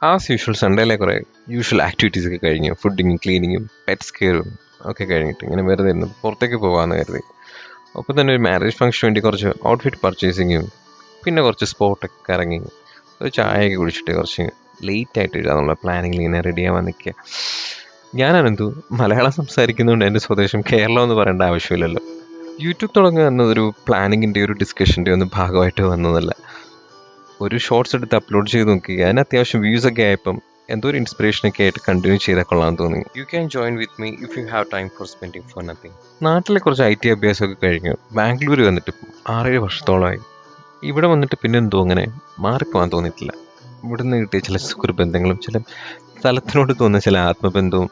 As usual സൺഡേയിലെ കുറേ usual activities ഒക്കെ കഴിഞ്ഞു. ഫുഡിങ്ങും ക്ലീനിങ്ങും പെറ്റ്സ് കെയറും ഒക്കെ കഴിഞ്ഞിട്ട് ഇങ്ങനെ വെറുതെ ഇരുന്നു പുറത്തേക്ക് പോകാമെന്ന് കരുതി. ഒപ്പം തന്നെ ഒരു മാരേജ് ഫംഗ്ഷന് വേണ്ടി കുറച്ച് ഔട്ട്ഫിറ്റ് പർച്ചേസിങ്ങും പിന്നെ കുറച്ച് സ്പോട്ടൊക്കെ ഇറങ്ങി ഒരു ചായയൊക്കെ കുടിച്ചിട്ട് കുറച്ച് ലേറ്റ് ആയിട്ട് ഇടാന്നുള്ള പ്ലാനിങ്ങിൽ ഇങ്ങനെ റെഡിയാവാൻ നിൽക്കുക. ഞാനനന്തു മലയാളം സംസാരിക്കുന്നതുകൊണ്ട് എൻ്റെ സ്വദേശം കേരളം എന്ന് പറയേണ്ട ആവശ്യമില്ലല്ലോ. യൂട്യൂബ് തുടങ്ങുക എന്നതൊരു പ്ലാനിങ്ങിൻ്റെ ഒരു ഡിസ്കഷൻ്റെ ഒന്നും ഭാഗമായിട്ട് വന്നതല്ല. ഒരു ഷോർട്സ് എടുത്ത് അപ്ലോഡ് ചെയ്ത് നോക്കി അതിന് അത്യാവശ്യം വ്യൂസ് ഒക്കെ ആയപ്പം എന്തോ ഒരു ഇൻസ്പിറേഷനൊക്കെ ആയിട്ട് കണ്ടിന്യൂ ചെയ്താൽ കൊള്ളാൻ തോന്നി. You can join with me if you have time for spending for nothing. നാട്ടിലെ കുറച്ച് IT അഭ്യാസമൊക്കെ കഴിഞ്ഞു ബാംഗ്ലൂർ വന്നിട്ട് 6-7 വർഷത്തോളമായി. ഇവിടെ വന്നിട്ട് പിന്നെ എന്തോ അങ്ങനെ മാറിപ്പോകാൻ തോന്നിയിട്ടില്ല. ഇവിടുന്ന് കിട്ടിയ ചില സുഹൃബന്ധങ്ങളും ചില സ്ഥലത്തിനോട് തോന്നുന്ന ചില ആത്മബന്ധവും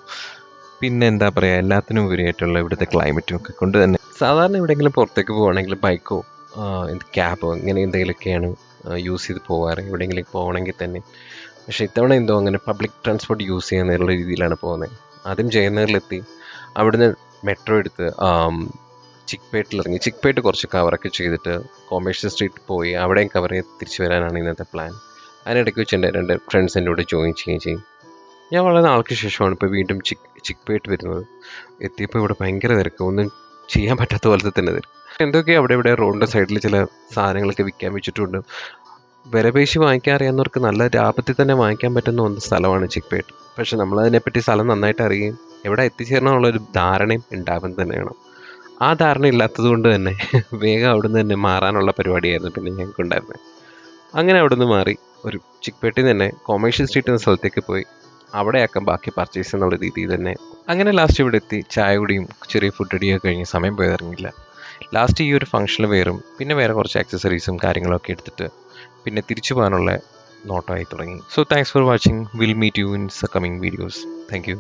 പിന്നെ എന്താ പറയുക എല്ലാത്തിനും ഉപരിയായിട്ടുള്ള ഇവിടുത്തെ ക്ലൈമറ്റും ഒക്കെ കൊണ്ട് തന്നെ സാധാരണ എവിടെയെങ്കിലും പുറത്തേക്ക് പോവുകയാണെങ്കിൽ ബൈക്കോ ക്യാബോ ഇങ്ങനെ എന്തെങ്കിലുമൊക്കെയാണ് യൂസ് ചെയ്ത് പോകാറ് എവിടെയെങ്കിലും പോകണമെങ്കിൽ തന്നെ. പക്ഷേ ഇത്തവണ എന്തോ അങ്ങനെ പബ്ലിക് ട്രാൻസ്പോർട്ട് യൂസ് ചെയ്യുന്നുള്ള രീതിയിലാണ് പോകുന്നത്. ആദ്യം ജയനഗറിലെത്തി അവിടുന്ന് മെട്രോ എടുത്ത് ചിക്പേട്ടിലിറങ്ങി ചിക്പേട്ട് കുറച്ച് കവറൊക്കെ ചെയ്തിട്ട് കൊമേഴ്ഷ്യൽ സ്ട്രീറ്റ് പോയി അവിടെയും കവർ ചെയ്ത് തിരിച്ചു വരാനാണ് ഇന്നത്തെ പ്ലാൻ. അതിനിടയ്ക്ക് വെച്ച് എൻ്റെ 2 ഫ്രണ്ട്സ് എൻ്റെ കൂടെ ജോയിൻ ചെയ്യുകയും ചെയ്യും. ഞാൻ വളരെ നാൾക്ക് ശേഷമാണ് ഇപ്പോൾ വീണ്ടും ചിക്പേട്ട് വരുന്നത്. എത്തിയപ്പോൾ ഇവിടെ ഭയങ്കര തിരക്ക്, ഒന്നും ചെയ്യാൻ പറ്റാത്ത പോലത്തെ തന്നെ തിരക്ക്. എന്തൊക്കെയോ അവിടെ ഇവിടെ റോഡിൻ്റെ സൈഡിൽ ചില സാധനങ്ങളൊക്കെ വിൽക്കാൻ വെച്ചിട്ടുണ്ട്. വിലപേശി വാങ്ങിക്കാൻ അറിയാവുന്നവർക്ക് നല്ല ലാഭത്തിൽ തന്നെ വാങ്ങിക്കാൻ പറ്റുന്ന ഒന്ന് സ്ഥലമാണ് ചിക്പേട്ട്. പക്ഷെ നമ്മളതിനെപ്പറ്റി സ്ഥലം നന്നായിട്ട് അറിയുകയും എവിടെ എത്തിച്ചേരണം എന്നുള്ളൊരു ധാരണയും ഉണ്ടാവാൻ തന്നെ വേണം. ആ ധാരണ ഇല്ലാത്തത് കൊണ്ട് തന്നെ വേഗം അവിടുന്ന് തന്നെ മാറാനുള്ള പരിപാടിയായിരുന്നു പിന്നെ ഞങ്ങൾക്കുണ്ടായിരുന്നത്. അങ്ങനെ അവിടുന്ന് മാറി ഒരു ചിക്പേട്ടിൽ തന്നെ കൊമേഴ്ഷ്യൽ സ്ട്രീറ്റ് എന്ന സ്ഥലത്തേക്ക് പോയി അവിടെയാക്കാം ബാക്കി പർച്ചേസ് എന്നുള്ള രീതിയിൽ തന്നെ. അങ്ങനെ ലാസ്റ്റ് ഇവിടെ എത്തി ചായ കുടിയും ചെറിയ ഫുഡ് അടിയൊക്കെ കഴിഞ്ഞ് സമയം പോയതിറങ്ങില്ല. ലാസ്റ്റ് ഈ ഒരു ഫംഗ്ഷനിൽ വേറും പിന്നെ വേറെ കുറച്ച് ആക്സസറീസും കാര്യങ്ങളൊക്കെ എടുത്തിട്ട് പിന്നെ തിരിച്ചു പോകാനുള്ള നോട്ടമായി തുടങ്ങി. So thanks for watching. Will meet you in coming videos. Thank U.